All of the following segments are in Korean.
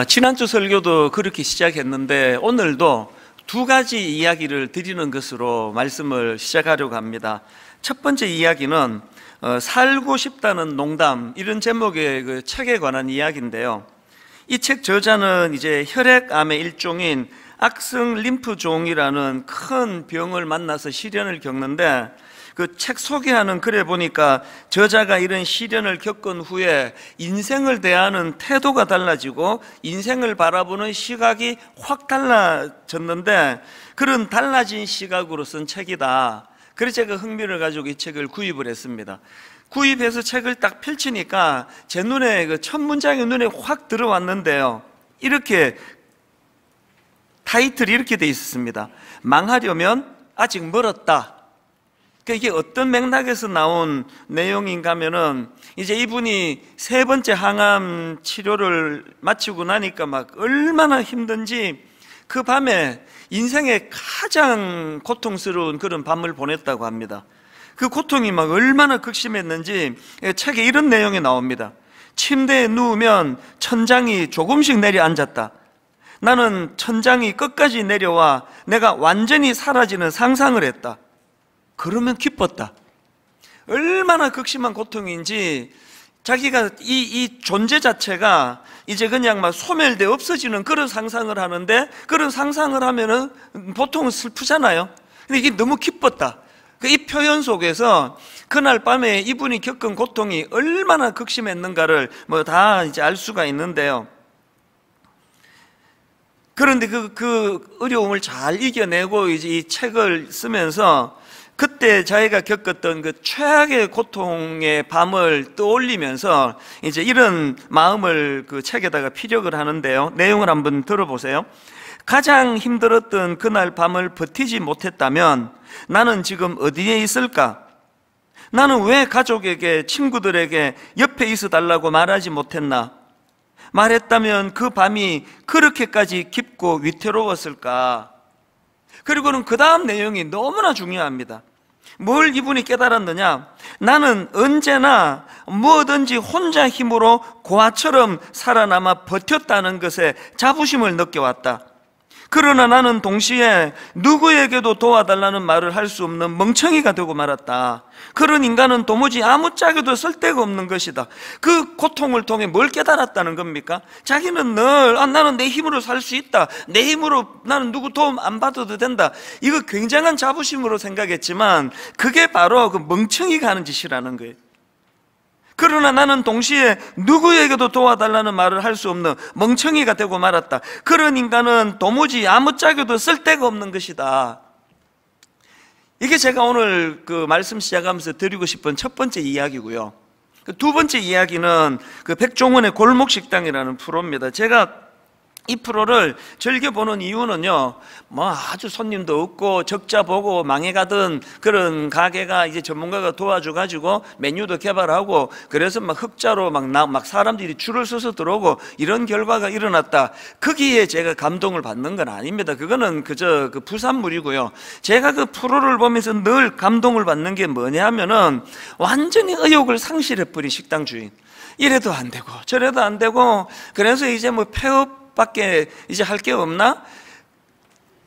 지난주 설교도 그렇게 시작했는데 오늘도 두 가지 이야기를 드리는 것으로 말씀을 시작하려고 합니다. 첫 번째 이야기는 살고 싶다는 농담, 이런 제목의 그 책에 관한 이야기인데요. 이 책 저자는 이제 혈액암의 일종인 악성 림프종이라는 큰 병을 만나서 시련을 겪는데, 그 책 소개하는 글에 보니까 저자가 이런 시련을 겪은 후에 인생을 대하는 태도가 달라지고 인생을 바라보는 시각이 확 달라졌는데, 그런 달라진 시각으로 쓴 책이다. 그래서 제가 흥미를 가지고 이 책을 구입을 했습니다. 구입해서 책을 딱 펼치니까 제 눈에 그 첫 문장이 눈에 확 들어왔는데요. 이렇게 타이틀이 이렇게 돼 있었습니다. 망하려면 아직 멀었다. 이게 어떤 맥락에서 나온 내용인가 하면은, 이제 이분이 세 번째 항암 치료를 마치고 나니까 막 얼마나 힘든지 그 밤에 인생의 가장 고통스러운 그런 밤을 보냈다고 합니다. 그 고통이 막 얼마나 극심했는지 책에 이런 내용이 나옵니다. 침대에 누우면 천장이 조금씩 내려앉았다. 나는 천장이 끝까지 내려와 내가 완전히 사라지는 상상을 했다. 그러면 기뻤다. 얼마나 극심한 고통인지 자기가 이 존재 자체가 이제 그냥 막 소멸돼 없어지는 그런 상상을 하는데, 그런 상상을 하면은 보통은 슬프잖아요. 근데 이게 너무 기뻤다. 이 표현 속에서 그날 밤에 이분이 겪은 고통이 얼마나 극심했는가를 뭐 다 이제 알 수가 있는데요. 그런데 그 어려움을 잘 이겨내고 이제 이 책을 쓰면서 그때 자기가 겪었던 그 최악의 고통의 밤을 떠올리면서 이제 이런 마음을 그 책에다가 피력을 하는데요. 내용을 한번 들어보세요. 가장 힘들었던 그날 밤을 버티지 못했다면 나는 지금 어디에 있을까? 나는 왜 가족에게, 친구들에게 옆에 있어 달라고 말하지 못했나? 말했다면 그 밤이 그렇게까지 깊고 위태로웠을까? 그리고는 그 다음 내용이 너무나 중요합니다. 뭘 이분이 깨달았느냐? 나는 언제나 뭐든지 혼자 힘으로 고아처럼 살아남아 버텼다는 것에 자부심을 느껴왔다. 그러나 나는 동시에 누구에게도 도와달라는 말을 할 수 없는 멍청이가 되고 말았다. 그런 인간은 도무지 아무짝에도 쓸데가 없는 것이다. 그 고통을 통해 뭘 깨달았다는 겁니까? 자기는 늘 나는 내 힘으로 살 수 있다. 내 힘으로 나는 누구 도움 안 받아도 된다. 이거 굉장한 자부심으로 생각했지만 그게 바로 그 멍청이가 하는 짓이라는 거예요. 그러나 나는 동시에 누구에게도 도와달라는 말을 할 수 없는 멍청이가 되고 말았다. 그런 인간은 도무지 아무짝에도 쓸데가 없는 것이다. 이게 제가 오늘 그 말씀 시작하면서 드리고 싶은 첫 번째 이야기고요. 두 번째 이야기는 그 백종원의 골목식당이라는 프로입니다. 제가 이 프로를 즐겨보는 이유는요, 뭐 아주 손님도 없고 적자 보고 망해가던 그런 가게가 이제 전문가가 도와줘가지고 메뉴도 개발하고, 그래서 막 흑자로 막 사람들이 줄을 서서 들어오고 이런 결과가 일어났다. 거기에 제가 감동을 받는 건 아닙니다. 그거는 그저 그 부산물이고요. 제가 그 프로를 보면서 늘 감동을 받는 게 뭐냐 하면은, 완전히 의욕을 상실해버린 식당 주인. 이래도 안 되고 저래도 안 되고, 그래서 이제 뭐 폐업 밖에 이제 할 게 없나?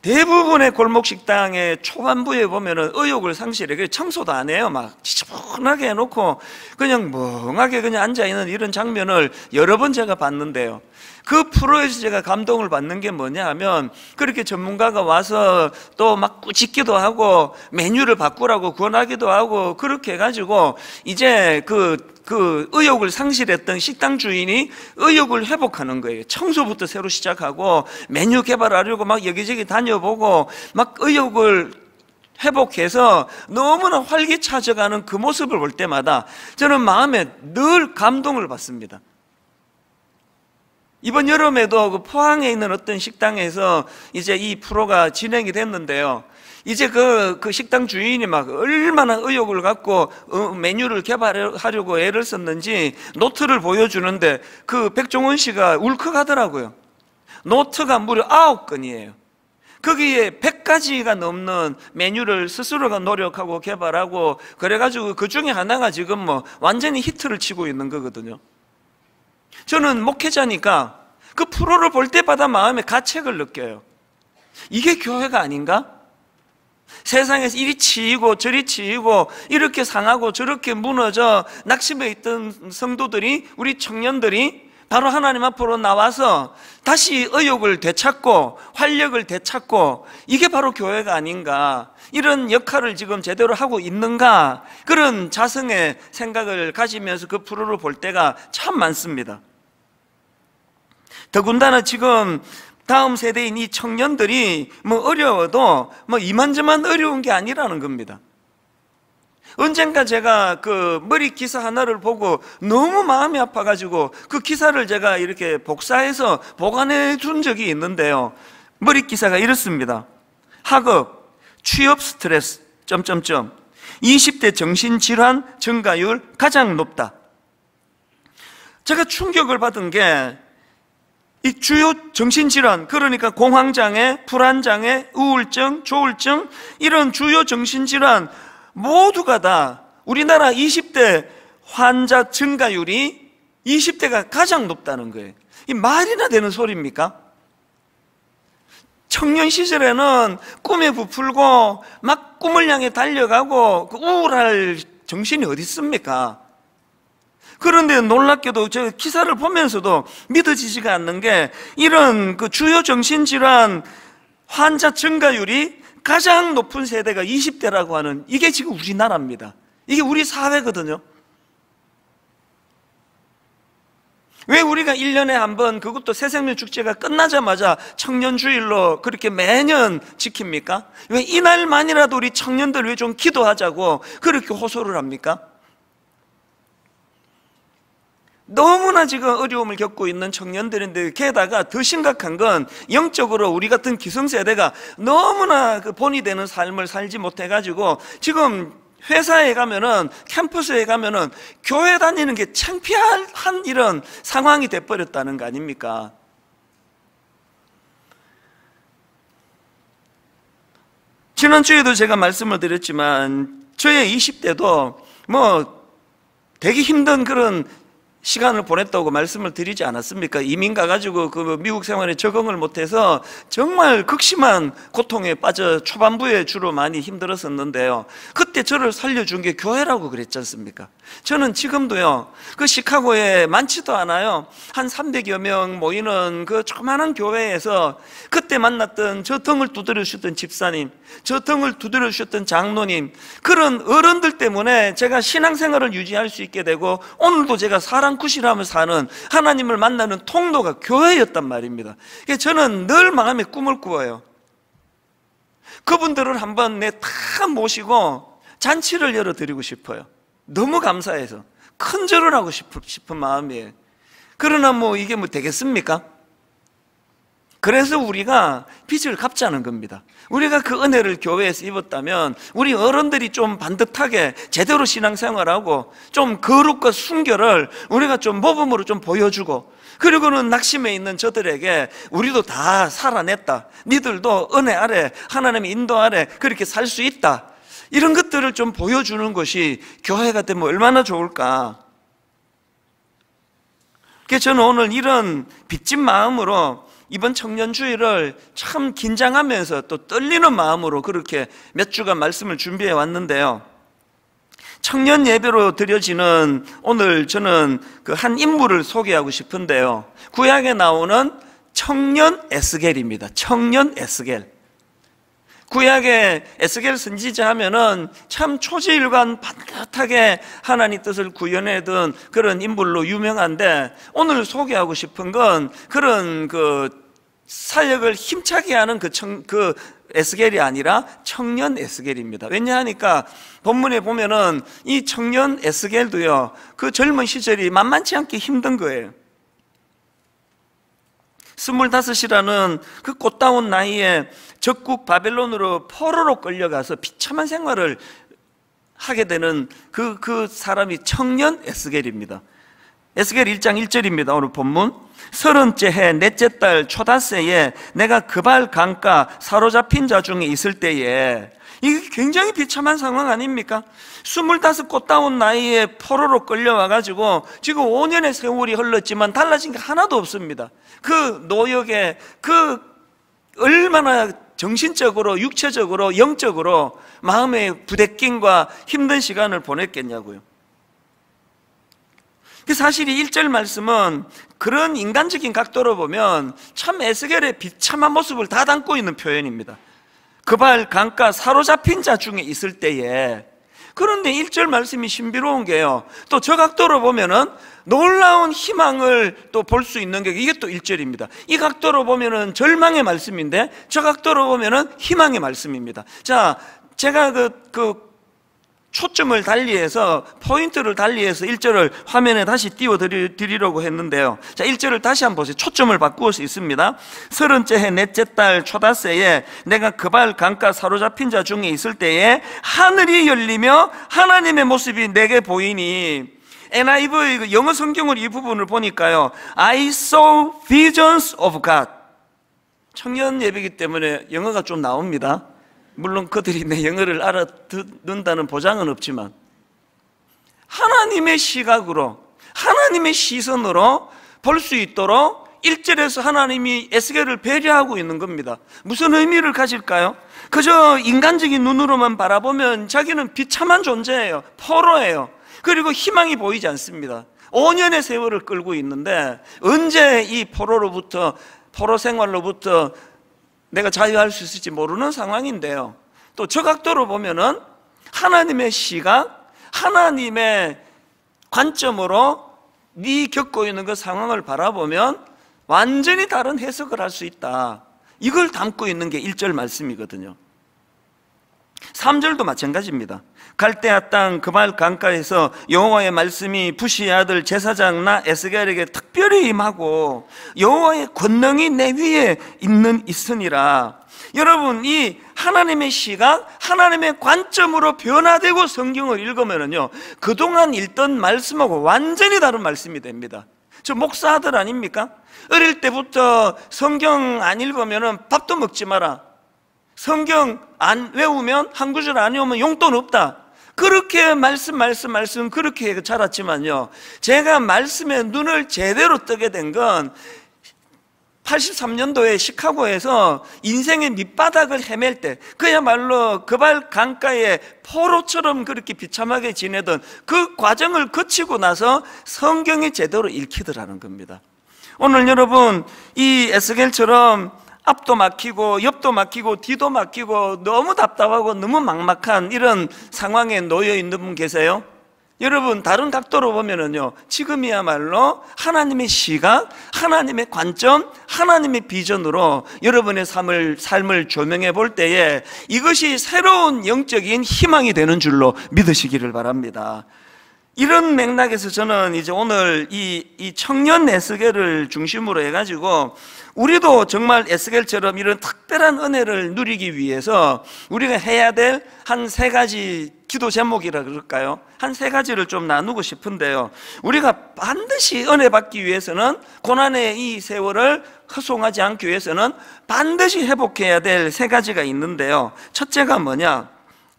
대부분의 골목식당의 초반부에 보면은 의욕을 상실해. 청소도 안 해요. 막 지저분하게 해놓고 그냥 멍하게 그냥 앉아있는 이런 장면을 여러 번 제가 봤는데요. 그 프로에서 제가 감동을 받는 게 뭐냐 하면, 그렇게 전문가가 와서 또 막 꾸짖기도 하고 메뉴를 바꾸라고 권하기도 하고, 그렇게 해가지고 이제 그 의욕을 상실했던 식당 주인이 의욕을 회복하는 거예요. 청소부터 새로 시작하고 메뉴 개발하려고 막 여기저기 다녀보고 막 의욕을 회복해서 너무나 활기차져가는 그 모습을 볼 때마다 저는 마음에 늘 감동을 받습니다. 이번 여름에도 그 포항에 있는 어떤 식당에서 이제 이 프로가 진행이 됐는데요. 이제 그 식당 주인이 막 얼마나 의욕을 갖고 메뉴를 개발하려고 애를 썼는지 노트를 보여주는데 그 백종원 씨가 울컥하더라고요. 노트가 무려 9건이에요. 거기에 100가지가 넘는 메뉴를 스스로가 노력하고 개발하고 그래가지고 그 중에 하나가 지금 뭐 완전히 히트를 치고 있는 거거든요. 저는 목회자니까 그 프로를 볼 때마다 마음에 가책을 느껴요. 이게 교회가 아닌가? 세상에서 이리 치이고 저리 치이고 이렇게 상하고 저렇게 무너져 낙심해 있던 성도들이, 우리 청년들이 바로 하나님 앞으로 나와서 다시 의욕을 되찾고 활력을 되찾고, 이게 바로 교회가 아닌가, 이런 역할을 지금 제대로 하고 있는가, 그런 자성의 생각을 가지면서 그 프로를 볼 때가 참 많습니다. 더군다나 지금 다음 세대인 이 청년들이 어려워도 이만저만 어려운 게 아니라는 겁니다. 언젠가 제가 그 머리 기사 하나를 보고 너무 마음이 아파가지고 그 기사를 제가 이렇게 복사해서 보관해 준 적이 있는데요. 머리 기사가 이렇습니다. 학업, 취업 스트레스, 20대 정신질환 증가율 가장 높다. 제가 충격을 받은 게, 이 주요 정신질환, 그러니까 공황장애, 불안장애, 우울증, 조울증, 이런 주요 정신질환 모두가 다 우리나라 20대 환자 증가율이 20대가 가장 높다는 거예요. 이 말이나 되는 소리입니까? 청년 시절에는 꿈에 부풀고 막 꿈을 향해 달려가고 그 우울할 정신이 어디 있습니까? 그런데 놀랍게도 저 기사를 보면서도 믿어지지가 않는 게, 이런 그 주요 정신질환 환자 증가율이 가장 높은 세대가 20대라고 하는, 이게 지금 우리나라입니다. 이게 우리 사회거든요. 왜 우리가 1년에 한 번, 그것도 새생명축제가 끝나자마자 청년주일로 그렇게 매년 지킵니까? 왜 이날만이라도 우리 청년들 왜 좀 기도하자고 그렇게 호소를 합니까? 너무나 지금 어려움을 겪고 있는 청년들인데, 게다가 더 심각한 건 영적으로 우리 같은 기성세대가 너무나 그 본이 되는 삶을 살지 못해가지고 지금 회사에 가면은, 캠퍼스에 가면은 교회 다니는 게 창피한 이런 상황이 돼버렸다는 거 아닙니까? 지난주에도 제가 말씀을 드렸지만 저의 20대도 되게 힘든 그런 시간을 보냈다고 말씀을 드리지 않았습니까? 이민 가가지고 그 미국 생활에 적응을 못해서 정말 극심한 고통에 빠져 초반부에 주로 많이 힘들었었는데요. 그때 저를 살려준 게 교회라고 그랬지 않습니까? 저는 지금도요, 그 시카고에 많지도 않아요. 한 300여 명 모이는 그 조그마한 교회에서 그때 만났던 저 등을 두드려 주셨던 집사님, 저 등을 두드려 주셨던 장로님, 그런 어른들 때문에 제가 신앙생활을 유지할 수 있게 되고, 오늘도 제가 사랑굿이라며 사는, 하나님을 만나는 통로가 교회였단 말입니다. 저는 늘 마음에 꿈을 꾸어요. 그분들을 한번 다 모시고 잔치를 열어드리고 싶어요. 너무 감사해서 큰 절을 하고 싶은 마음이에요. 그러나 이게 되겠습니까? 그래서 우리가 빚을 갚자는 겁니다. 우리가 그 은혜를 교회에서 입었다면 우리 어른들이 좀 반듯하게 제대로 신앙생활하고 좀 거룩과 순결을 우리가 좀 모범으로 좀 보여주고, 그리고는 낙심해 있는 저들에게 우리도 다 살아냈다, 니들도 은혜 아래 하나님의 인도 아래 그렇게 살 수 있다, 이런 것들을 좀 보여주는 것이 교회가 되면 얼마나 좋을까. 그래서 저는 오늘 이런 빚진 마음으로 이번 청년주일을 참 긴장하면서 또 떨리는 마음으로 그렇게 몇 주간 말씀을 준비해 왔는데요. 청년 예배로 드려지는 오늘 저는 그 한 인물을 소개하고 싶은데요. 구약에 나오는 청년 에스겔입니다. 청년 에스겔. 구약의 에스겔 선지자 하면은 참 초지일관 반듯하게 하나님 뜻을 구현해둔 그런 인물로 유명한데, 오늘 소개하고 싶은 건 그런 그 사역을 힘차게 하는 그 에스겔이 아니라 청년 에스겔입니다. 왜냐하니까 본문에 보면은 이 청년 에스겔도요, 그 젊은 시절이 만만치 않게 힘든 거예요. 25이라는 그 꽃다운 나이에 적국 바벨론으로 포로로 끌려가서 비참한 생활을 하게 되는 그 사람이 청년 에스겔입니다. 에스겔 1장 1절입니다. 오늘 본문. 30째 해 넷째 달 초닷새에 내가 그발 강가 사로잡힌 자 중에 있을 때에, 이게 굉장히 비참한 상황 아닙니까? 25 꽃다운 나이에 포로로 끌려와가지고 지금 5년의 세월이 흘렀지만 달라진 게 하나도 없습니다. 그 노역에 얼마나 정신적으로, 육체적으로, 영적으로 마음의 부대낌과 힘든 시간을 보냈겠냐고요. 사실 이 1절 말씀은 그런 인간적인 각도로 보면 참 에스겔의 비참한 모습을 다 담고 있는 표현입니다. 그발 강가 사로잡힌 자 중에 있을 때에, 그런데 1절 말씀이 신비로운 게요, 또 저 각도로 보면은 놀라운 희망을 또 볼 수 있는 게 이게 또 1절입니다. 이 각도로 보면은 절망의 말씀인데 저 각도로 보면은 희망의 말씀입니다. 자, 제가 초점을 달리해서, 포인트를 달리해서 1절을 화면에 다시 띄워드리려고 했는데요. 자, 1절을 다시 한번 보세요. 초점을 바꾸어 수 있습니다. 30째 해 넷째 달 초닷새에 내가 그발 강가 사로잡힌 자 중에 있을 때에 하늘이 열리며 하나님의 모습이 내게 보이니, NIV 영어 성경을 이 부분을 보니까요, I saw visions of God. 청년 예배이기 때문에 영어가 좀 나옵니다. 물론 그들이 내 영어를 알아듣는다는 보장은 없지만, 하나님의 시각으로, 하나님의 시선으로 볼 수 있도록 1절에서 하나님이 에스겔을 배려하고 있는 겁니다. 무슨 의미를 가질까요? 그저 인간적인 눈으로만 바라보면 자기는 비참한 존재예요. 포로예요. 그리고 희망이 보이지 않습니다. 5년의 세월을 끌고 있는데 언제 이 포로 생활로부터 내가 자유할 수 있을지 모르는 상황인데요, 또 저 각도로 보면은 하나님의 시각, 하나님의 관점으로 네 겪고 있는 그 상황을 바라보면 완전히 다른 해석을 할 수 있다. 이걸 담고 있는 게 1절 말씀이거든요. 3절도 마찬가지입니다. 갈대아 땅 그발 강가에서 여호와의 말씀이 부시의 아들 제사장 나 에스겔에게 특별히 임하고 여호와의 권능이 내 위에 있으니라. 여러분, 이 하나님의 시각, 하나님의 관점으로 변화되고 성경을 읽으면요, 그동안 읽던 말씀하고 완전히 다른 말씀이 됩니다. 저 목사 아들 아닙니까? 어릴 때부터 성경 안 읽으면 밥도 먹지 마라, 성경 안 외우면 한 구절 안 외우면 용돈 없다, 그렇게 말씀 그렇게 자랐지만요, 제가 말씀에 눈을 제대로 뜨게 된 건 83년도에 시카고에서 인생의 밑바닥을 헤맬 때, 그야말로 그발 강가에 포로처럼 그렇게 비참하게 지내던 그 과정을 거치고 나서 성경이 제대로 읽히더라는 겁니다. 오늘 여러분, 이 에스겔처럼 앞도 막히고 옆도 막히고 뒤도 막히고 너무 답답하고 너무 막막한 이런 상황에 놓여 있는 분 계세요? 여러분, 다른 각도로 보면은요, 지금이야말로 하나님의 시각, 하나님의 관점, 하나님의 비전으로 여러분의 삶을 조명해 볼 때에 이것이 새로운 영적인 희망이 되는 줄로 믿으시기를 바랍니다. 이런 맥락에서 저는 이제 오늘 이 청년 에스겔을 중심으로 해가지고 우리도 정말 에스겔처럼 이런 특별한 은혜를 누리기 위해서 우리가 해야 될 한 3가지 기도 제목이라 그럴까요? 한 3가지를 좀 나누고 싶은데요, 우리가 반드시 은혜 받기 위해서는, 고난의 이 세월을 허송하지 않기 위해서는 반드시 회복해야 될 3가지가 있는데요, 첫째가 뭐냐?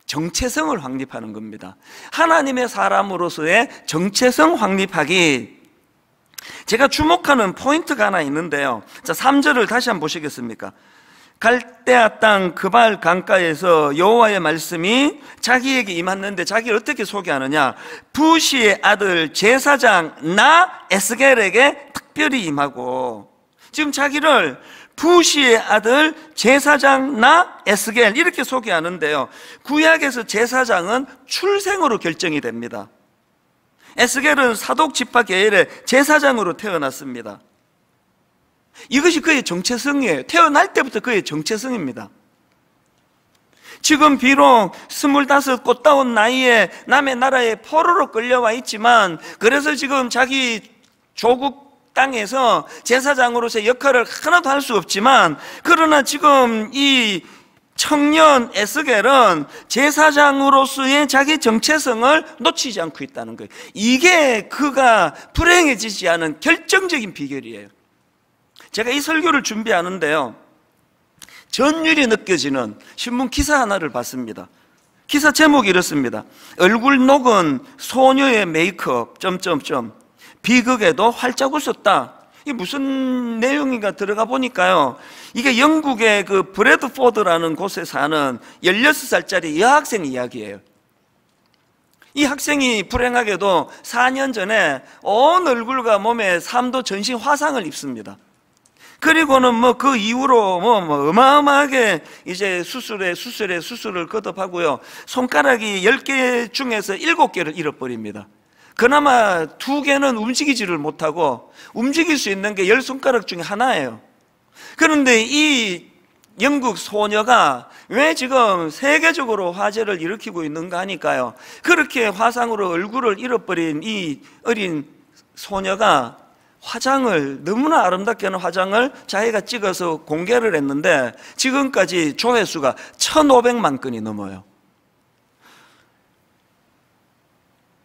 정체성을 확립하는 겁니다. 하나님의 사람으로서의 정체성 확립하기. 제가 주목하는 포인트가 하나 있는데요, 자, 3절을 다시 한번 보시겠습니까? 갈대아 땅 그발 강가에서 여호와의 말씀이 자기에게 임했는데, 자기를 어떻게 소개하느냐? 부시의 아들 제사장 나 에스겔에게 특별히 임하고, 지금 자기를 부시의 아들 제사장 나 에스겔 이렇게 소개하는데요, 구약에서 제사장은 출생으로 결정이 됩니다. 에스겔은 사독 지파 계열의 제사장으로 태어났습니다. 이것이 그의 정체성이에요. 태어날 때부터 그의 정체성입니다. 지금 비록 25 꽃다운 나이에 남의 나라에 포로로 끌려와 있지만, 그래서 지금 자기 조국 땅에서 제사장으로서의 역할을 하나도 할 수 없지만, 그러나 지금 이 청년 에스겔은 제사장으로서의 자기 정체성을 놓치지 않고 있다는 거예요. 이게 그가 불행해지지 않은 결정적인 비결이에요. 제가 이 설교를 준비하는데요, 전율이 느껴지는 신문 기사 하나를 봤습니다. 기사 제목이 이렇습니다. 얼굴 녹은 소녀의 메이크업 비극에도 활짝 웃었다. 이게 무슨 내용인가 들어가 보니까요, 이게 영국의 그 브래드포드라는 곳에 사는 16살짜리 여학생 이야기예요. 이 학생이 불행하게도 4년 전에 온 얼굴과 몸에 3도 전신 화상을 입습니다. 그리고는 그 이후로 어마어마하게 이제 수술을 거듭하고요, 손가락이 10개 중에서 7개를 잃어버립니다. 그나마 2개는 움직이지를 못하고 움직일 수 있는 게 10손가락 중에 하나예요. 그런데 이 영국 소녀가 왜 지금 세계적으로 화제를 일으키고 있는가 하니까요, 그렇게 화상으로 얼굴을 잃어버린 이 어린 소녀가 화장을, 너무나 아름답게 하는 화장을 자기가 찍어서 공개를 했는데 지금까지 조회수가 1,500만 건이 넘어요.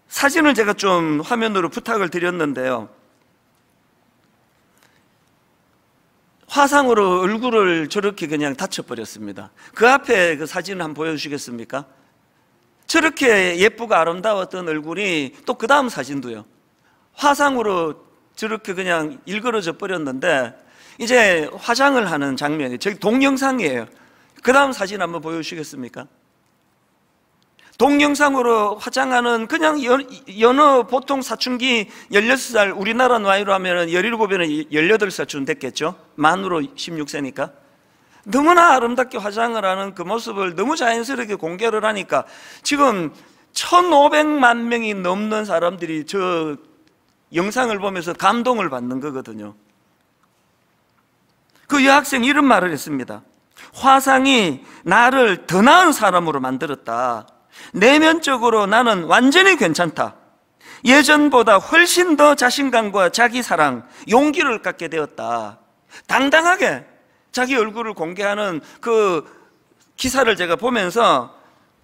사진을 제가 좀 화면으로 부탁을 드렸는데요, 화상으로 얼굴을 저렇게 그냥 다쳐버렸습니다. 그 앞에 그 사진을 한번 보여주시겠습니까? 저렇게 예쁘고 아름다웠던 얼굴이 또 그 다음 사진도요, 화상으로 저렇게 그냥 일그러져 버렸는데 이제 화장을 하는 장면이, 저기 동영상이에요. 그 다음 사진 한번 보여주시겠습니까? 동영상으로 화장하는 그냥 여느 보통 사춘기 16살, 우리나라 나이로 하면 17이면 18살쯤 됐겠죠? 만으로 16세니까. 너무나 아름답게 화장을 하는 그 모습을 너무 자연스럽게 공개를 하니까 지금 1,500만 명이 넘는 사람들이 저 영상을 보면서 감동을 받는 거거든요. 그 여학생이 이런 말을 했습니다. 화상이 나를 더 나은 사람으로 만들었다. 내면적으로 나는 완전히 괜찮다. 예전보다 훨씬 더 자신감과 자기사랑, 용기를 갖게 되었다. 당당하게 자기 얼굴을 공개하는 그 기사를 제가 보면서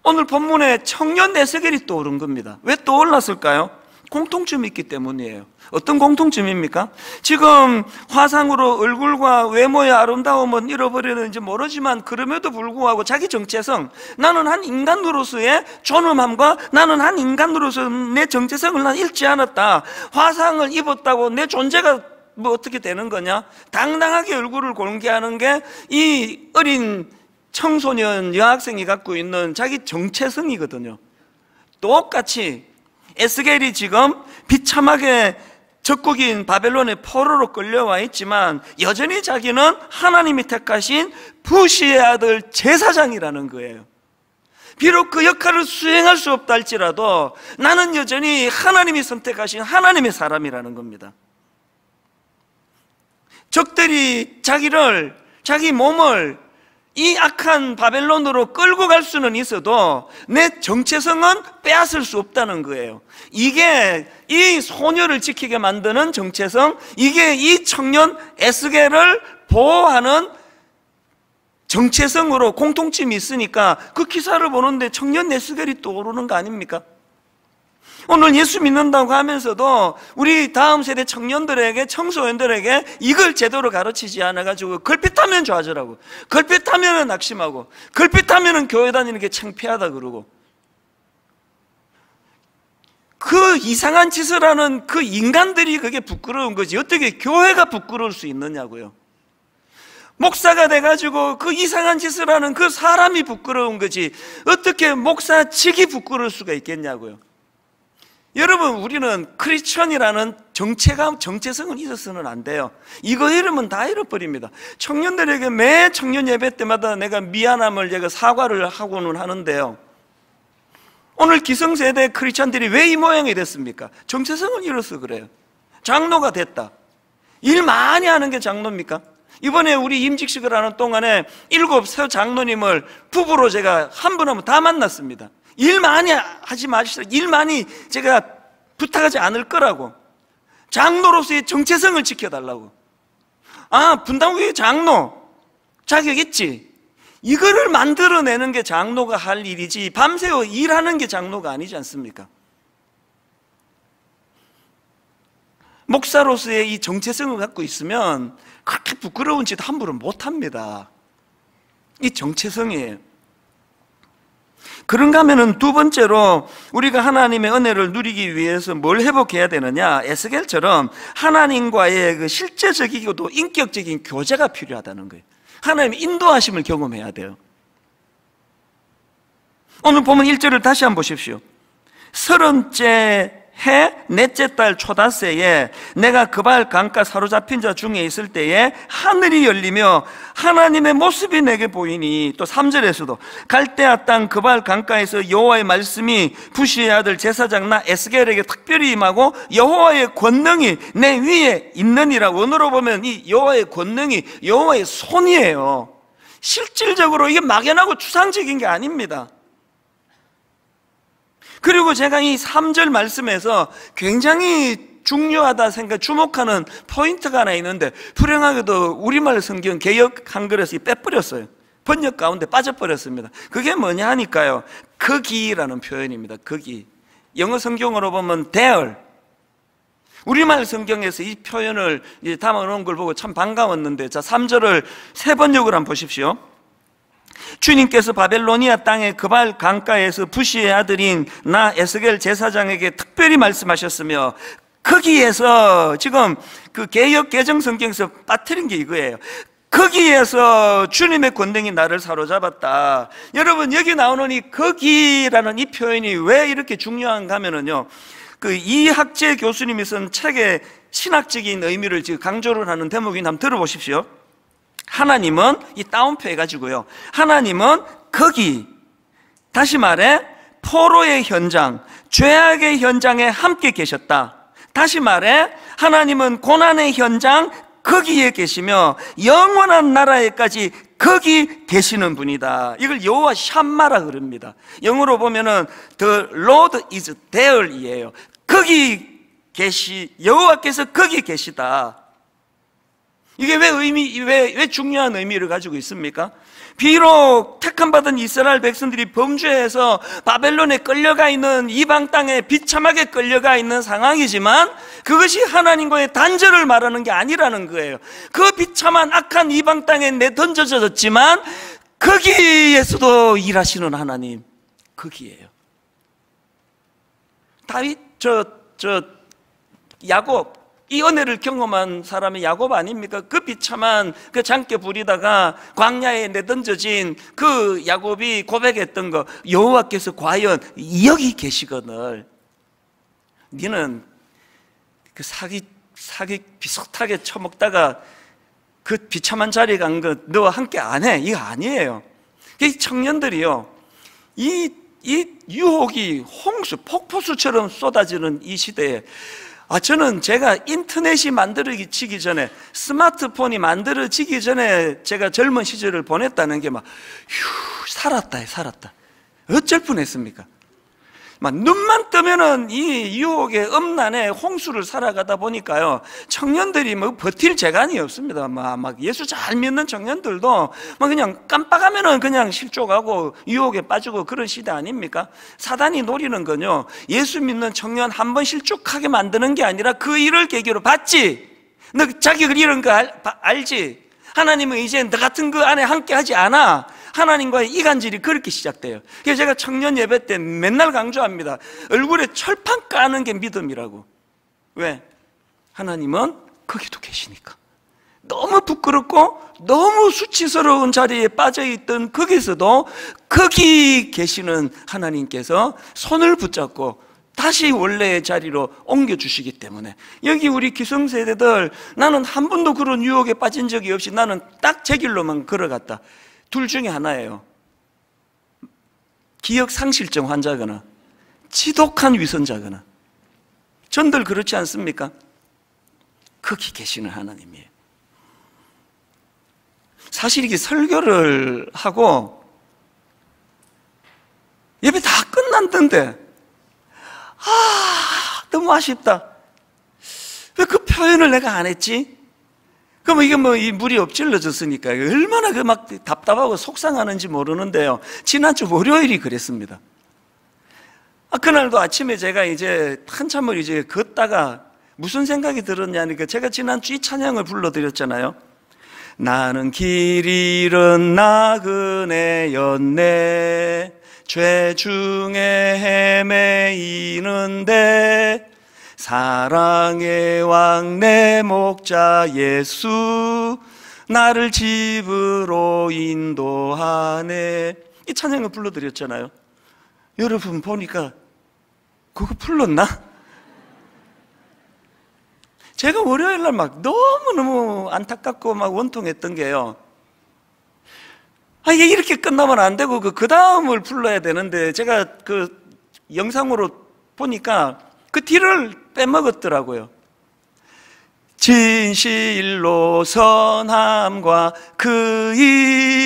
오늘 본문에 청년 내세겔이 떠오른 겁니다. 왜 떠올랐을까요? 공통점이 있기 때문이에요. 어떤 공통점입니까? 지금 화상으로 얼굴과 외모의 아름다움은 잃어버리는지 모르지만 그럼에도 불구하고 자기 정체성, 나는 한 인간으로서의 존엄함과 나는 한 인간으로서 내 정체성을 난 잃지 않았다. 화상을 입었다고 내 존재가 어떻게 되는 거냐? 당당하게 얼굴을 공개하는 게 이 어린 청소년 여학생이 갖고 있는 자기 정체성이거든요. 똑같이 에스겔이 지금 비참하게 적국인 바벨론의 포로로 끌려와 있지만 여전히 자기는 하나님이 택하신 부시의 아들 제사장이라는 거예요. 비록 그 역할을 수행할 수 없다 할지라도 나는 여전히 하나님이 선택하신 하나님의 사람이라는 겁니다. 적들이 자기 몸을 이 악한 바벨론으로 끌고 갈 수는 있어도 내 정체성은 빼앗을 수 없다는 거예요. 이게 이 소녀를 지키게 만드는 정체성, 이게 이 청년 에스겔을 보호하는 정체성으로 공통점이 있으니까 그 기사를 보는데 청년 에스겔이 떠오르는 거 아닙니까? 오늘 예수 믿는다고 하면서도 우리 다음 세대 청년들에게, 청소년들에게 이걸 제대로 가르치지 않아가지고 걸핏하면 좌절하고, 걸핏하면 낙심하고, 걸핏하면 교회 다니는 게 창피하다 그러고, 그 이상한 짓을 하는 그 인간들이 그게 부끄러운 거지 어떻게 교회가 부끄러울 수 있느냐고요. 목사가 돼가지고 그 이상한 짓을 하는 그 사람이 부끄러운 거지 어떻게 목사직이 부끄러울 수가 있겠냐고요. 여러분, 우리는 크리스천이라는 정체성은 있어서는 안 돼요. 이거 잃으면 다 잃어버립니다. 청년들에게 매 청년 예배 때마다 내가 미안함을 제가 사과를 하고는 하는데요, 오늘 기성세대 크리스천들이 왜 이 모양이 됐습니까? 정체성을 잃어서 그래요. 장로가 됐다. 일 많이 하는 게 장로입니까? 이번에 우리 임직식을 하는 동안에 7새 장로님을 부부로 제가 한 분 한 분 다 만났습니다. 일 많이 하지 마시라. 일 많이 제가 부탁하지 않을 거라고. 장로로서의 정체성을 지켜달라고. 아, 분당교회 장로 자격 있지. 이거를 만들어내는 게 장로가 할 일이지 밤새워 일하는 게 장로가 아니지 않습니까? 목사로서의 이 정체성을 갖고 있으면 그렇게 부끄러운 짓 함부로 못합니다. 이 정체성이에요. 그런가 하면은 두 번째로 우리가 하나님의 은혜를 누리기 위해서 뭘 회복해야 되느냐, 에스겔처럼 하나님과의 그 실제적이고도 인격적인 교제가 필요하다는 거예요. 하나님의 인도하심을 경험해야 돼요. 오늘 보면 1절을 다시 한번 보십시오. 30째 해 넷째 달 초닷새에 내가 그발 강가 사로잡힌 자 중에 있을 때에 하늘이 열리며 하나님의 모습이 내게 보이니, 또 3절에서도 갈대아 땅 그발 강가에서 여호와의 말씀이 부시의 아들 제사장 나 에스겔에게 특별히 임하고 여호와의 권능이 내 위에 있느니라. 원어로 보면 이 여호와의 권능이 여호와의 손이에요. 실질적으로 이게 막연하고 추상적인 게 아닙니다. 그리고 제가 이 3절 말씀에서 굉장히 중요하다 생각, 주목하는 포인트가 하나 있는데, 불행하게도 우리말 성경 개역 한글에서 빼버렸어요. 번역 가운데 빠져버렸습니다. 그게 뭐냐 하니까요, 거기라는 표현입니다. 거기. 영어 성경으로 보면 there. 우리말 성경에서 이 표현을 담아놓은 걸 보고 참 반가웠는데, 자, 3절을 세 번역으로 한번 보십시오. 주님께서 바벨로니아 땅의 그발 강가에서 부시의 아들인 나 에스겔 제사장에게 특별히 말씀하셨으며, 거기에서 지금 그 개역 개정 성경에서 빠뜨린 게 이거예요. 거기에서 주님의 권능이 나를 사로잡았다. 여러분, 여기 나오는 이 거기라는 이 표현이 왜 이렇게 중요한가 하면은요, 그 이학재 교수님이 쓴 책의 신학적인 의미를 지금 강조를 하는 대목이 한번 들어보십시오. 하나님은, 이 따옴표 해가지고요, 하나님은 거기, 다시 말해 포로의 현장, 죄악의 현장에 함께 계셨다. 다시 말해 하나님은 고난의 현장 거기에 계시며 영원한 나라에까지 거기 계시는 분이다. 이걸 여호와 샴마라 그럽니다. 영어로 보면은 The Lord is there 이에요. 거기 여호와께서 거기 계시다. 이게 왜 중요한 의미를 가지고 있습니까? 비록 택함받은 이스라엘 백성들이 범죄해서 바벨론에 끌려가 있는, 이방 땅에 비참하게 끌려가 있는 상황이지만 그것이 하나님과의 단절을 말하는 게 아니라는 거예요. 그 비참한 악한 이방 땅에 내던져졌지만 거기에서도 일하시는 하나님, 거기에요. 다윗, 야곱, 이 은혜를 경험한 사람이 야곱 아닙니까? 그 비참한 그 장께 부리다가 광야에 내던져진 그 야곱이 고백했던 거, 여호와께서 과연 여기 계시거늘 니는 그 사기 비슷하게 처먹다가 그 비참한 자리에 간 거 너와 함께 안 해. 이거 아니에요. 이 청년들이요, 이 유혹이 홍수, 폭포수처럼 쏟아지는 이 시대에, 저는 제가 인터넷이 만들어지기 전에, 스마트폰이 만들어지기 전에 제가 젊은 시절을 보냈다는 게 살았다. 어쩔 뻔했습니까? 막 눈만 뜨면은 이 유혹의 음란의 홍수를 살아가다 보니까요, 청년들이 뭐 버틸 재간이 없습니다. 막 예수 잘 믿는 청년들도 막 그냥 깜빡하면은 그냥 실족하고 유혹에 빠지고 그런 시대 아닙니까? 사단이 노리는 건요, 예수 믿는 청년 한 번 실족하게 만드는 게 아니라 그 일을 계기로 봤지? 너 자격을 잃은 거 알지? 하나님은 이제 너 같은 그 안에 함께 하지 않아. 하나님과의 이간질이 그렇게 시작돼요. 그래서 제가 청년 예배 때 맨날 강조합니다. 얼굴에 철판 까는 게 믿음이라고. 왜? 하나님은 거기도 계시니까. 너무 부끄럽고 너무 수치스러운 자리에 빠져있던 거기서도 거기 계시는 하나님께서 손을 붙잡고 다시 원래의 자리로 옮겨주시기 때문에, 여기 우리 기성세대들, 나는 한 번도 그런 유혹에 빠진 적이 없이 나는 딱 제 길로만 걸어갔다. 둘 중에 하나예요. 기억상실증 환자거나 지독한 위선자거나. 전들 그렇지 않습니까? 거기 계시는 하나님이에요. 사실 이게 설교를 하고 예배 다 끝났던데 너무 아쉽다. 왜 그 표현을 내가 안 했지? 그럼 이게 이 물이 엎질러졌으니까 얼마나 막 답답하고 속상하는지 모르는데요, 지난주 월요일이 그랬습니다. 그날도 아침에 제가 이제 한참을 이제 걷다가 무슨 생각이 들었냐니까, 제가 지난주 이 찬양을 불러드렸잖아요. 나는 길 잃은 나그네였네. 죄 중에 헤매이는데 사랑의 왕 내 목자 예수 나를 집으로 인도하네. 이 찬양을 불러드렸잖아요. 여러분 보니까 그거 불렀나? 제가 월요일날 막 너무너무 안타깝고 막 원통했던 게요, 이게 이렇게 끝나면 안 되고 그 다음을 불러야 되는데 제가 그 영상으로 보니까 그 뒤를 빼먹었더라고요. 진실로 선함과 그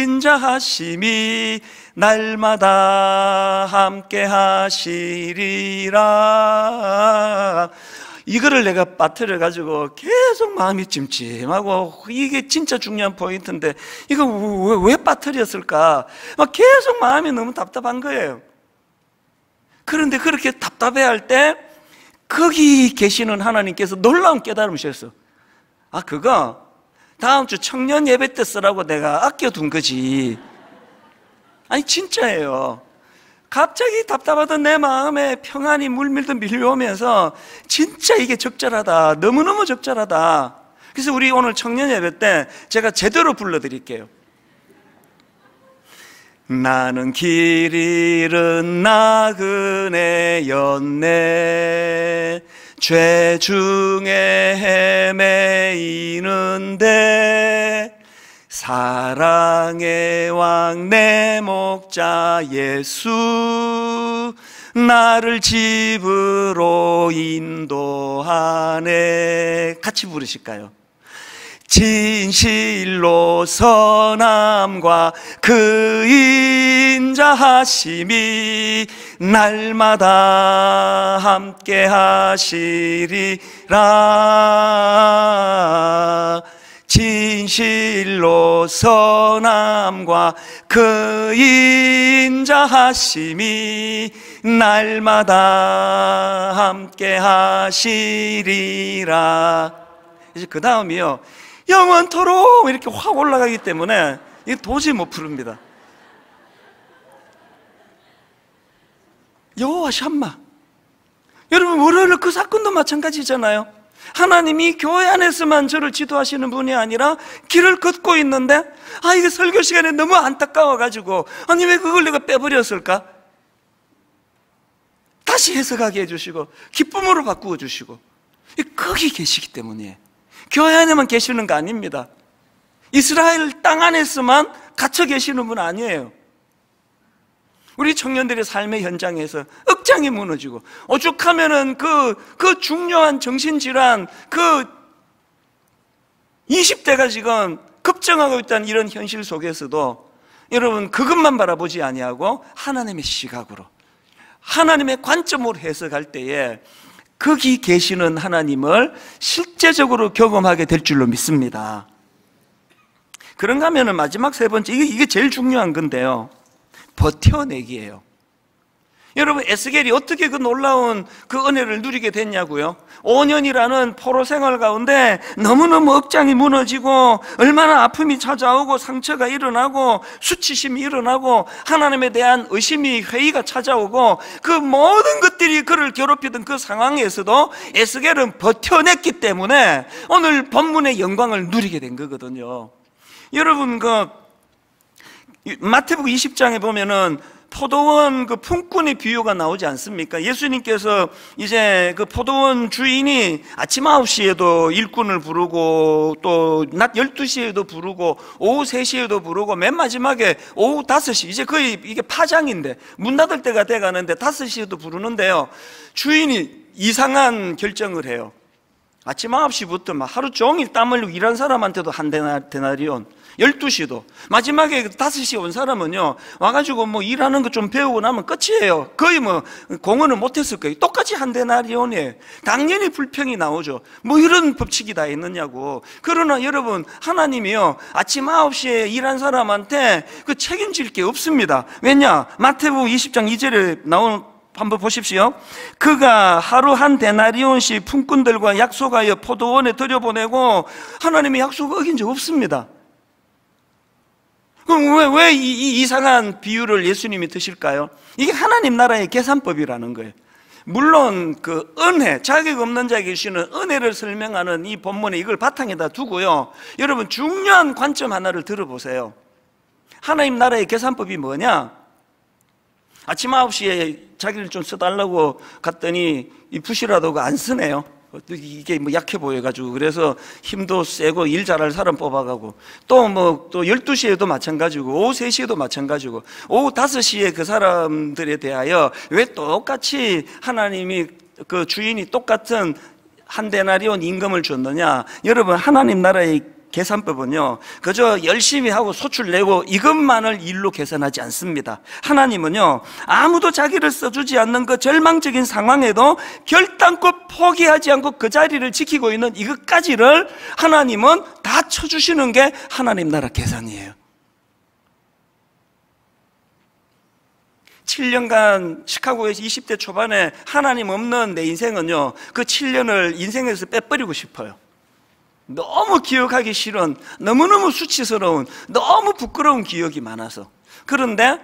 인자하심이 날마다 함께 하시리라. 이거를 내가 빠뜨려 가지고 계속 마음이 찜찜하고, 이게 진짜 중요한 포인트인데 이거 왜 빠뜨렸을까? 막 계속 마음이 너무 답답한 거예요. 그런데 그렇게 답답해할 때 거기 계시는 하나님께서 놀라운 깨달음을 주셨어. 그거 다음 주 청년 예배 때 쓰라고 내가 아껴둔 거지. 아니 진짜예요. 갑자기 답답하던 내 마음에 평안이 물밀듯 밀려오면서 진짜 이게 적절하다, 너무너무 적절하다. 그래서 우리 오늘 청년 예배 때 제가 제대로 불러드릴게요. 나는 길 잃은 나그네였네. 죄 중에 헤매이는데 사랑의 왕 내 목자 예수 나를 집으로 인도하네. 같이 부르실까요? 진실로 선함과 그 인자하심이 날마다 함께 하시리라. 진실로 선함과 그 인자하심이 날마다 함께 하시리라. 이제 그 다음이요, 영원토록 이렇게 확 올라가기 때문에 이게 도저히 못 부릅니다. 여호와 샴마. 여러분 월요일 그 사건도 마찬가지잖아요. 하나님이 교회 안에서만 저를 지도하시는 분이 아니라 길을 걷고 있는데 이게 설교 시간에 너무 안타까워가지고 아니 왜 그걸 내가 빼버렸을까? 다시 해석하게 해주시고 기쁨으로 바꾸어 주시고, 거기 계시기 때문이에요. 교회 안에만 계시는 거 아닙니다. 이스라엘 땅 안에서만 갇혀 계시는 분 아니에요. 우리 청년들의 삶의 현장에서 억장이 무너지고 오죽하면은 그 중요한 정신질환, 20대가 지금 급증하고 있다는 이런 현실 속에서도 여러분 그것만 바라보지 아니하고 하나님의 시각으로, 하나님의 관점으로 해석할 때에 거기 계시는 하나님을 실제적으로 경험하게 될 줄로 믿습니다. 그런가 하면은 마지막 세 번째, 이게 제일 중요한 건데요, 버텨내기예요. 여러분 에스겔이 어떻게 그 놀라운 그 은혜를 누리게 됐냐고요? 5년이라는 포로 생활 가운데 너무너무 억장이 무너지고 얼마나 아픔이 찾아오고 상처가 일어나고 수치심이 일어나고 하나님에 대한 의심이, 회의가 찾아오고 그 모든 것들이 그를 괴롭히던 그 상황에서도 에스겔은 버텨냈기 때문에 오늘 본문의 영광을 누리게 된 거거든요. 여러분 마태복음 20장에 보면은 포도원 그 품꾼의 비유가 나오지 않습니까? 예수님께서 이제 그 포도원 주인이 아침 9시에도 일꾼을 부르고 또 낮 12시에도 부르고 오후 3시에도 부르고 맨 마지막에 오후 5시, 이제 거의 이게 파장인데 문 닫을 때가 돼가는데 5시에도 부르는데요, 주인이 이상한 결정을 해요. 아침 9시부터 막 하루 종일 땀 흘리고 일한 사람한테도 한 데나리온, 12시도, 마지막에 5시에 온 사람은요 와가지고 뭐 일하는 거 좀 배우고 나면 끝이에요. 거의 뭐 공헌을 못했을 거예요. 똑같이 한 데나리온이에요. 당연히 불평이 나오죠. 뭐 이런 법칙이 다 있느냐고. 그러나 여러분 하나님이요 아침 9시에 일한 사람한테 그 책임질 게 없습니다. 왜냐? 마태복음 20장 2절에 나온, 한번 보십시오. 그가 하루 한 데나리온씩 품꾼들과 약속하여 포도원에 들여보내고, 하나님이 약속을 어긴 적 없습니다. 그럼 왜 이 이상한 비유를 예수님이 드실까요? 이게 하나님 나라의 계산법이라는 거예요. 물론 그 은혜, 자격 없는 자에게 주시는 은혜를 설명하는 이 본문에 이걸 바탕에다 두고요, 여러분 중요한 관점 하나를 들어보세요. 하나님 나라의 계산법이 뭐냐? 아침 9시에 자기를 좀 써달라고 갔더니 이 부시라도가 안 쓰네요. 이게 뭐 약해 보여가지고, 그래서 힘도 세고 일 잘할 사람 뽑아가고, 또 12시에도 마찬가지고, 오후 3시에도 마찬가지고, 오후 5시에 그 사람들에 대하여 왜 똑같이 하나님이 그 주인이 똑같은 한 데나리온 임금을 줬느냐? 여러분, 하나님 나라의 계산법은요, 그저 열심히 하고 소출 내고 이것만을 일로 계산하지 않습니다. 하나님은요, 아무도 자기를 써주지 않는 그 절망적인 상황에도 결단코 포기하지 않고 그 자리를 지키고 있는 이것까지를 하나님은 다 쳐주시는 게 하나님 나라 계산이에요. 7년간 시카고에서 20대 초반에 하나님 없는 내 인생은요, 그 7년을 인생에서 빼버리고 싶어요. 너무 기억하기 싫은, 너무너무 수치스러운, 너무 부끄러운 기억이 많아서. 그런데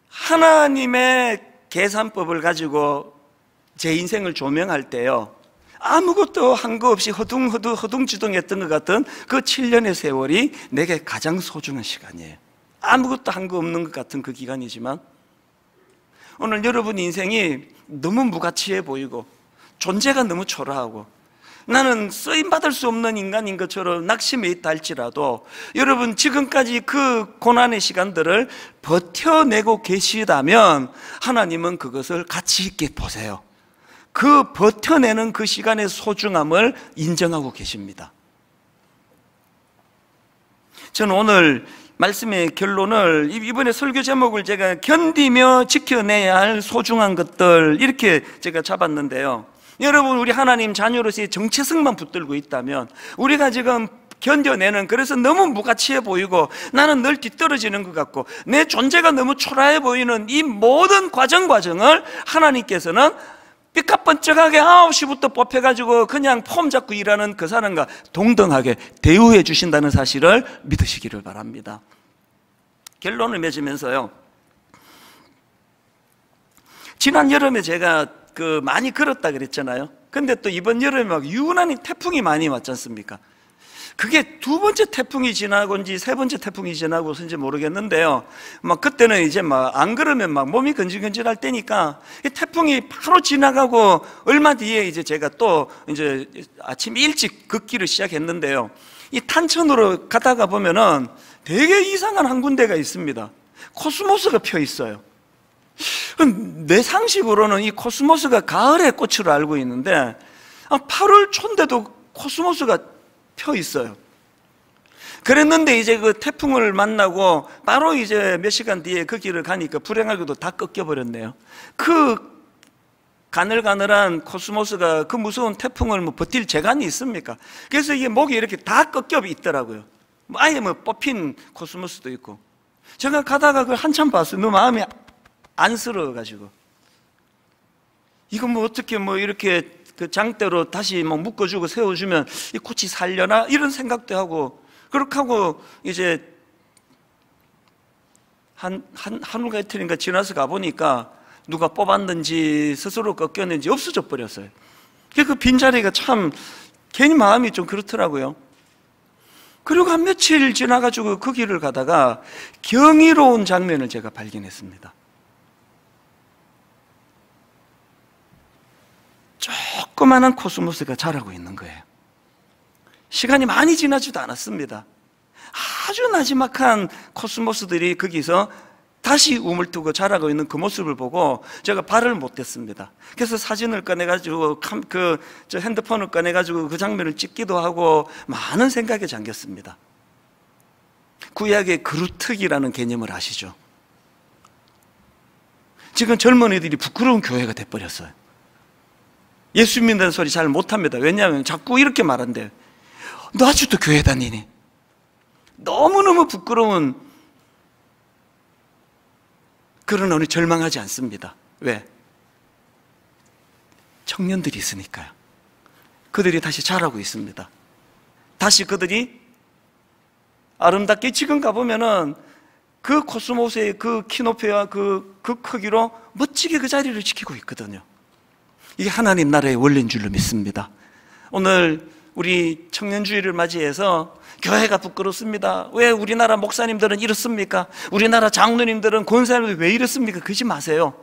하나님의 계산법을 가지고 제 인생을 조명할 때요, 아무것도 한 거 없이 허둥지둥했던 것 같은 그 7년의 세월이 내게 가장 소중한 시간이에요. 아무것도 한 거 없는 것 같은 그 기간이지만, 오늘 여러분 인생이 너무 무가치해 보이고 존재가 너무 초라하고 나는 쓰임받을 수 없는 인간인 것처럼 낙심해 있다 할지라도, 여러분 지금까지 그 고난의 시간들을 버텨내고 계시다면 하나님은 그것을 가치 있게 보세요. 그 버텨내는 그 시간의 소중함을 인정하고 계십니다. 저는 오늘 말씀의 결론을, 이번에 설교 제목을 제가 견디며 지켜내야 할 소중한 것들, 이렇게 제가 잡았는데요, 여러분, 우리 하나님 자녀로서의 정체성만 붙들고 있다면, 우리가 지금 견뎌내는, 그래서 너무 무가치해 보이고 나는 늘 뒤떨어지는 것 같고 내 존재가 너무 초라해 보이는 이 모든 과정을 하나님께서는 삐까뻔쩍하게 9시부터 뽑혀가지고 그냥 폼 잡고 일하는 그 사람과 동등하게 대우해 주신다는 사실을 믿으시기를 바랍니다. 결론을 맺으면서요, 지난 여름에 제가 많이 걸었다 그랬잖아요. 근데 또 이번 여름에 막 유난히 태풍이 많이 왔지 않습니까? 그게 두 번째 태풍이 지나고인지 세 번째 태풍이 지나고서인지 모르겠는데요, 막 그때는 이제 막 안 그러면 막 몸이 근질근질할 때니까 이 태풍이 바로 지나가고 얼마 뒤에 이제 제가 또 이제 아침 일찍 걷기를 시작했는데요, 이 탄천으로 가다가 보면은 되게 이상한 한 군데가 있습니다. 코스모스가 펴 있어요. 내 상식으로는 이 코스모스가 가을의 꽃으로 알고 있는데 8월 초인데도 코스모스가 펴 있어요. 그랬는데 이제 그 태풍을 만나고 바로 이제 몇 시간 뒤에 그 길을 가니까 불행하게도 다 꺾여버렸네요. 그 가늘가늘한 코스모스가 그 무서운 태풍을 뭐 버틸 재간이 있습니까? 그래서 이게 목이 이렇게 다 꺾여 있더라고요. 아예 뭐 뽑힌 코스모스도 있고. 제가 가다가 그걸 한참 봤어요. 너무 마음이 안쓰러워가지고, 이거 뭐 어떻게 뭐 이렇게 그 장대로 다시 뭐 묶어주고 세워주면 이 꽃이 살려나? 이런 생각도 하고, 그렇게 하고 이제 하루가 이틀인가 지나서 가보니까 누가 뽑았는지 스스로 꺾였는지 없어져 버렸어요. 그 빈자리가 참 괜히 마음이 좀 그렇더라고요. 그리고 한 며칠 지나가지고 그 길을 가다가 경이로운 장면을 제가 발견했습니다. 조그마한 코스모스가 자라고 있는 거예요. 시간이 많이 지나지도 않았습니다. 아주 나지막한 코스모스들이 거기서 다시 우물뜨고 자라고 있는 그 모습을 보고 제가 발을 못 댔습니다. 그래서 사진을 꺼내가지고 저 핸드폰을 꺼내가지고 그 장면을 찍기도 하고 많은 생각에 잠겼습니다. 구약의 그루터기라는 개념을 아시죠? 지금 젊은이들이 부끄러운 교회가 돼버렸어요. 예수 믿는 소리 잘 못합니다. 왜냐하면 자꾸 이렇게 말한대요. 너 아직도 교회 다니니? 너무너무 부끄러운, 그러나 우리 절망하지 않습니다. 왜? 청년들이 있으니까요. 그들이 다시 자라고 있습니다. 다시 그들이 아름답게 지금 가보면은 그 코스모스의 그 키높이와 그 크기로 멋지게 그 자리를 지키고 있거든요. 이게 하나님 나라의 원리인 줄로 믿습니다. 오늘 우리 청년주의를 맞이해서 교회가 부끄럽습니다. 왜 우리나라 목사님들은 이렇습니까? 우리나라 장로님들은 권사님들은 왜 이렇습니까? 그러지 마세요.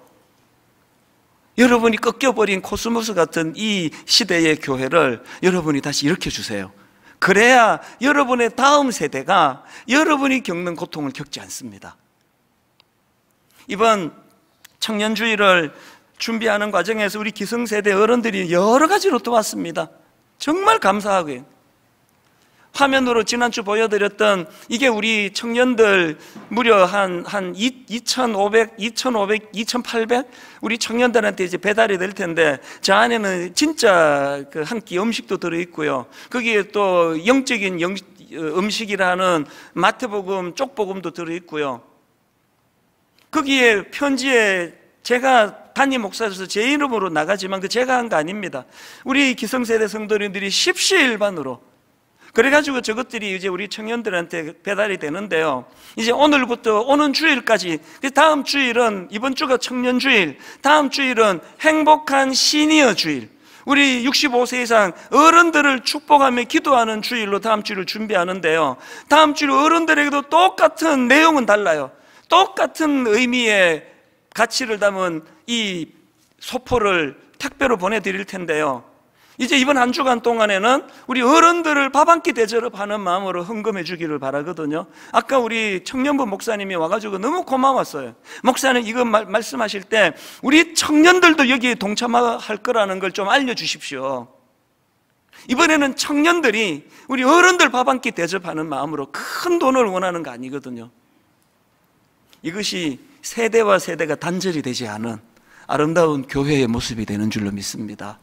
여러분이 꺾여버린 코스모스 같은 이 시대의 교회를 여러분이 다시 일으켜주세요. 그래야 여러분의 다음 세대가 여러분이 겪는 고통을 겪지 않습니다. 이번 청년주의를 준비하는 과정에서 우리 기성세대 어른들이 여러 가지로 도왔습니다. 정말 감사하고요. 화면으로 지난주 보여드렸던 이게 우리 청년들 무려 한 2,500, 2,800 우리 청년들한테 이제 배달이 될 텐데 저 안에는 진짜 그 한 끼 음식도 들어있고요. 거기에 또 영적인 음식이라는 마태복음, 쪽복음도 들어있고요. 거기에 편지에 제가 담임 목사로서 제 이름으로 나가지만 그 제가 한 거 아닙니다. 우리 기성세대 성도님들이 십시일반으로 그래가지고 저것들이 이제 우리 청년들한테 배달이 되는데요. 이제 오늘부터 오는 주일까지, 다음 주일은 이번 주가 청년주일, 다음 주일은 행복한 시니어 주일, 우리 65세 이상 어른들을 축복하며 기도하는 주일로 다음 주일을 준비하는데요. 다음 주일 어른들에게도 똑같은 내용은 달라요. 똑같은 의미의 가치를 담은 이 소포를 택배로 보내드릴 텐데요. 이제 이번 한 주간 동안에는 우리 어른들을 밥 한 끼 대접하는 마음으로 헌금해 주기를 바라거든요. 아까 우리 청년부 목사님이 와가지고 너무 고마웠어요. 목사님 이거 말씀하실 때 우리 청년들도 여기에 동참할 거라는 걸 좀 알려주십시오. 이번에는 청년들이 우리 어른들 밥 한 끼 대접하는 마음으로 큰 돈을 원하는 거 아니거든요. 이것이 세대와 세대가 단절이 되지 않은 아름다운 교회의 모습이 되는 줄로 믿습니다.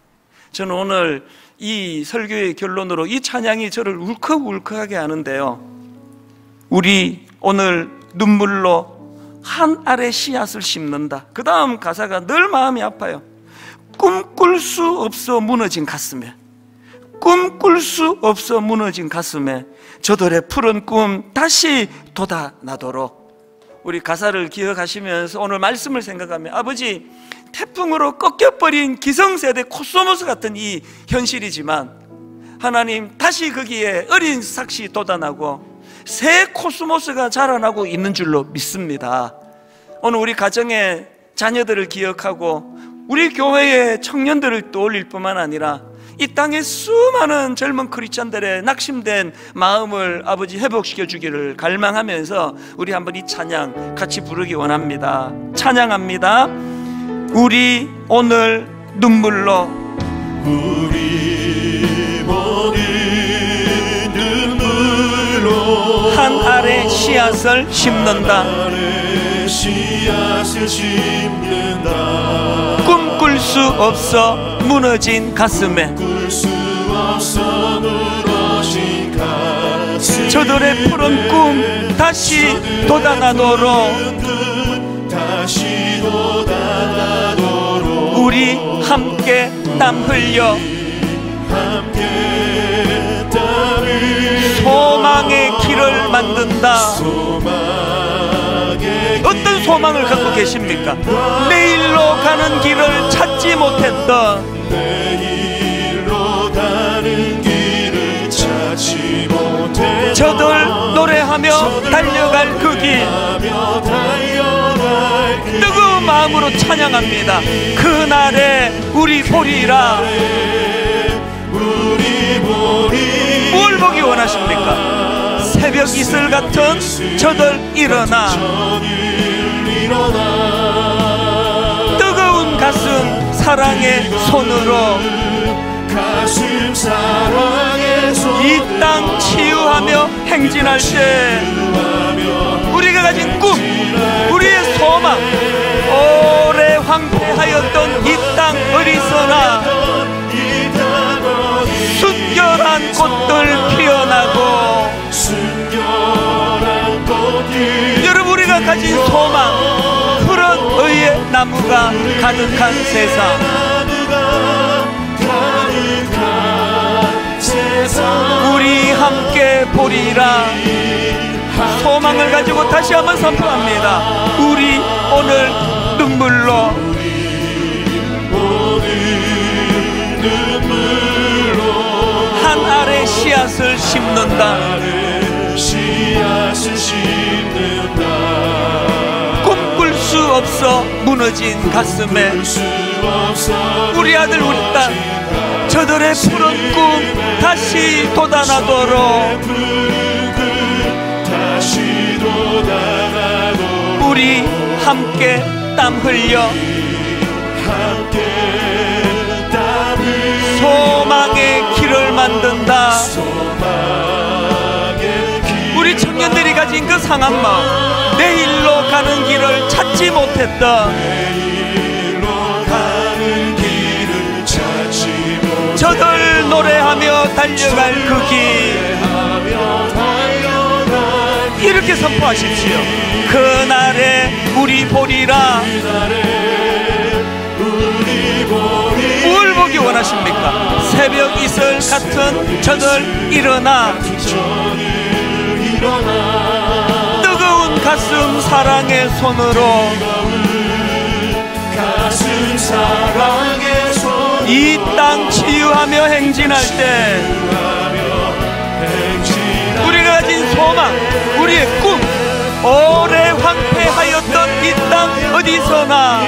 저는 오늘 이 설교의 결론으로 이 찬양이 저를 울컥울컥하게 하는데요. 우리 오늘 눈물로 한 알의 씨앗을 심는다. 그 다음 가사가 늘 마음이 아파요. 꿈꿀 수 없어 무너진 가슴에, 꿈꿀 수 없어 무너진 가슴에 저들의 푸른 꿈 다시 돋아나도록. 우리 가사를 기억하시면서 오늘 말씀을 생각하며 아버지, 태풍으로 꺾여버린 기성세대 코스모스 같은 이 현실이지만 하나님 다시 거기에 어린 삭시 돋아나고 새 코스모스가 자라나고 있는 줄로 믿습니다. 오늘 우리 가정의 자녀들을 기억하고 우리 교회의 청년들을 떠올릴 뿐만 아니라 이 땅의 수많은 젊은 크리스찬들의 낙심된 마음을 아버지 회복시켜 주기를 갈망하면서 우리 한번 이 찬양 같이 부르기 원합니다. 찬양합니다. 우리 오늘 눈물로, 우리 오늘 눈물로 한 알의 씨앗을 심는다. 꿈꿀 수 없어 무너진 가슴에 저들의 푸른 꿈 다시 돋아나도록 우리 함께 땀 흘려 소망의 길을 만든다. 어떤 소망을 갖고 계십니까? 내일로 가는 길을 찾지 못했던 저들 노래하며 달려갈 그 길 뜨거운 마음으로 찬양합니다. 그날에 우리 보리라. 뭘 보기 원하십니까? 새벽 이슬 같은 저들 일어나 뜨거운 가슴 사랑의 손으로 이 땅 치유하며 행진할 때 우리가 가진 꿈, 우리의 소망, 오래 황폐하였던 이 땅 어디서나 순결한 꽃들 피어나고 여러분 우리가 가진 소망, 푸른 의의 나무가 가득한 세상 우리 함께 보리라. 소망을 가지고 다시 한번 선포합니다. 우리 오늘 눈물로 한 알의 씨앗을 심는다. 꿈꿀 수 없어 무너진 가슴에 우리 아들 우리 딸 저들의 푸른 꿈 다시 돋아나도록 우리 함께 땀 흘려 소망의 길을 만든다. 우리 청년들이 가진 그 상한 마음, 내일로 가는 길을 찾지 못했던 저들 노래하며 달려갈 그 길 이렇게 선포하십시오. 그날에 우리 보리라. 뭘 보기 원하십니까? 새벽 이슬 같은 저들 일어나 뜨거운 가슴 사랑의 손으로 이 땅 치유하며 행진할 때 우리가 가진 소망, 우리의 꿈, 오래 황폐하였던 이 땅 어디서나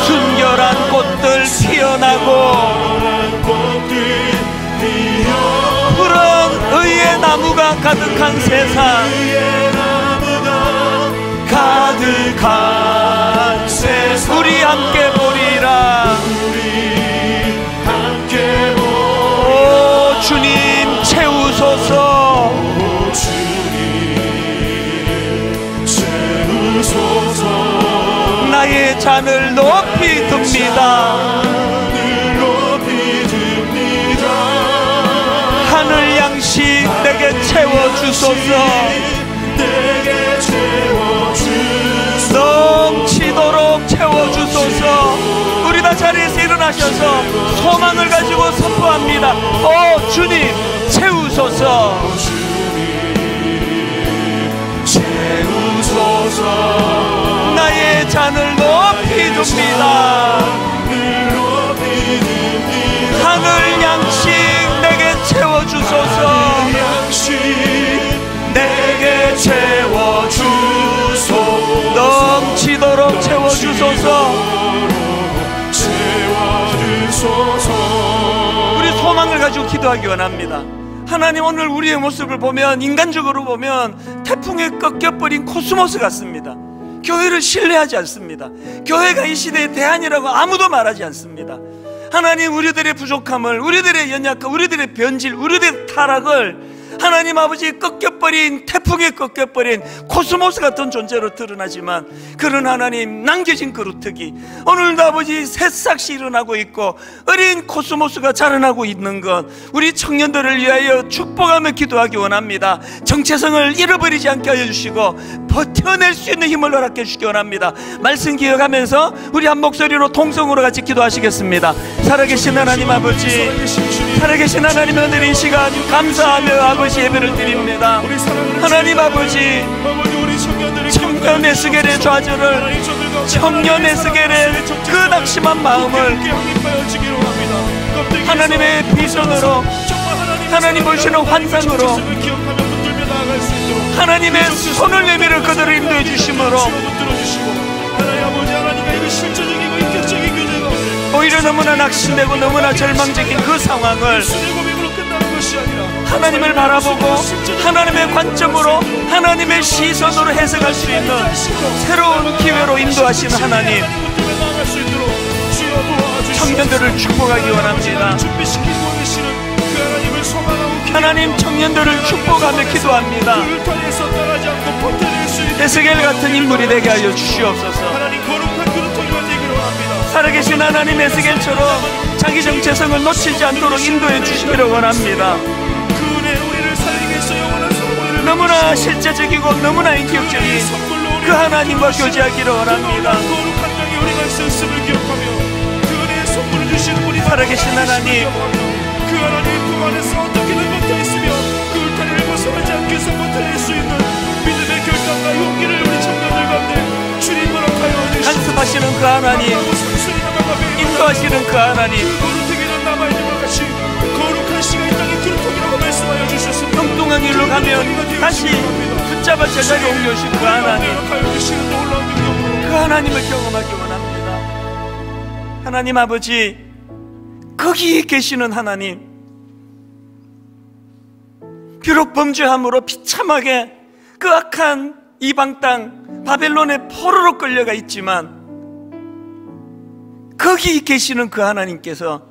순결한 꽃들 피어나고 푸른 의의 나무가 가득한 세상, 가득한 세상 우리 함께 보리라. 오 주님 채우소서. 나의 잔을 높이 듭니다. 하늘 양식 내게 채워주소서. 넘치도록 채워주소서. 우리 다 자리에서 일어나셔서 소망을 가지고 선포합니다. 오 주님 채우소서. 나의 잔을 높이 둡니다. 하늘 양식 내게 채워주소서. 내게 채워주소서. 넘치도록 채워주소서. 우리 소망을 가지고 기도하기 원합니다. 하나님 오늘 우리의 모습을 보면 인간적으로 보면 태풍에 꺾여버린 코스모스 같습니다. 교회를 신뢰하지 않습니다. 교회가 이 시대의 대안이라고 아무도 말하지 않습니다. 하나님 우리들의 부족함을, 우리들의 연약함, 우리들의 변질, 우리들의 타락을 하나님 아버지 꺾여버린, 태풍에 꺾여버린 코스모스 같은 존재로 드러나지만 그런 하나님 남겨진 그루터기 오늘도 아버지 새싹이 일어나고 있고 어린 코스모스가 자라나고 있는 것 우리 청년들을 위하여 축복하며 기도하기 원합니다. 정체성을 잃어버리지 않게 하여 주시고 버텨낼 수 있는 힘을 허락해 주시기 원합니다. 말씀 기억하면서 우리 한 목소리로 통성으로 같이 기도하시겠습니다. 살아계신 하나님 아버지, 살아계신 하나님 은혜의 시간 감사하며 아버지 예배를 드립니다. 하나님 아버지, 청년 에스겔의 좌절을, 청년 에스겔의 그 낙심한 마음을 하나님의 비전으로, 하나님 보시는 환상으로 하나님의 손을 내밀어 그들을 인도해 주심으로 오히려 너무나 낙심되고 너무나 절망적인 그 상황을 하나님을 바라보고 하나님의 관점으로 하나님의 시선으로 해석할 수 있는 새로운 기회로 인도하시는 하나님, 청년들을 축복하기 원합니다. 하나님 청년들을 축복하며 기도합니다. 에스겔 같은 인물이 되게 하여 주시옵소서. 살아계신 하나님 에스겔처럼 자기 정체성을 놓치지 않도록 인도해 주시기를 원합니다. 너무나 실제적이고 너무나 인격적인 그 하나님과 교제하기를 원합니다. 살아계신 하나님, 그 하나님의 품 안에서 어떻게든 버텨 있으며 그 울타리를 함께 선포드릴 수 있는 믿음의 결단과 용기를 우리 청년들 가운데 주님 허락하여 주시옵소서. 간섭하시는 그 하나님, 인도하시는 그 하나님, 거룩하기는 남아있는 것 같이 거룩한 시가 이 땅의 기록통이라고 말씀하여 주셨습니다. 엉뚱한 길로 가면 다시 붙잡아 제자리에 옮겨오신 그 하나님, 그 하나님을 경험하기 원합니다. 하나님 아버지, 거기 계시는 하나님, 비록 범죄함으로 비참하게 그 악한 이방 땅 바벨론의 포로로 끌려가 있지만 거기 계시는 그 하나님께서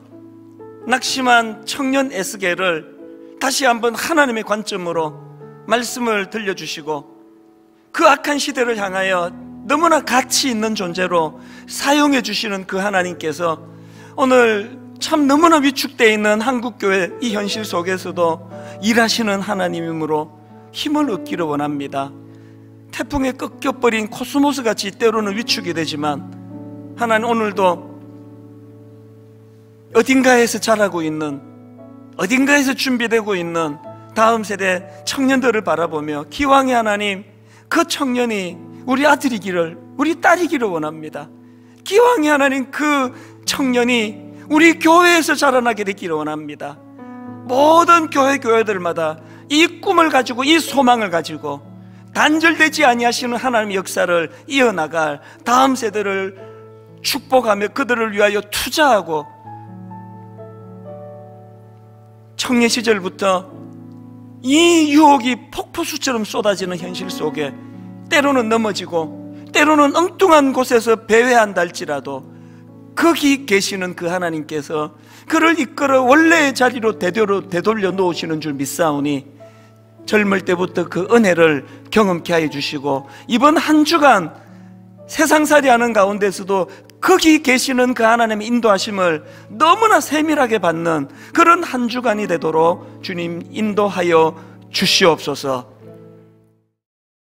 낙심한 청년 에스겔을 다시 한번 하나님의 관점으로 말씀을 들려주시고 그 악한 시대를 향하여 너무나 가치 있는 존재로 사용해 주시는 그 하나님께서 오늘 참 너무나 위축되어 있는 한국교회 이 현실 속에서도 일하시는 하나님이므로 힘을 얻기를 원합니다. 태풍에 꺾여버린 코스모스 같이 때로는 위축이 되지만 하나님 오늘도 어딘가에서 자라고 있는, 어딘가에서 준비되고 있는 다음 세대 청년들을 바라보며 기왕의 하나님, 그 청년이 우리 아들이기를, 우리 딸이기를 원합니다. 기왕의 하나님, 그 청년이 우리 교회에서 자라나게 되기를 원합니다. 모든 교회들마다 이 꿈을 가지고, 이 소망을 가지고 단절되지 아니하시는 하나님의 역사를 이어나갈 다음 세대를 축복하며 그들을 위하여 투자하고 청년 시절부터 이 유혹이 폭포수처럼 쏟아지는 현실 속에 때로는 넘어지고 때로는 엉뚱한 곳에서 배회한다 할지라도 거기 계시는 그 하나님께서 그를 이끌어 원래의 자리로 되돌려 놓으시는 줄 믿사오니 젊을 때부터 그 은혜를 경험케 하여 주시고 이번 한 주간 세상살이 하는 가운데서도 거기 계시는 그 하나님의 인도하심을 너무나 세밀하게 받는 그런 한 주간이 되도록 주님 인도하여 주시옵소서.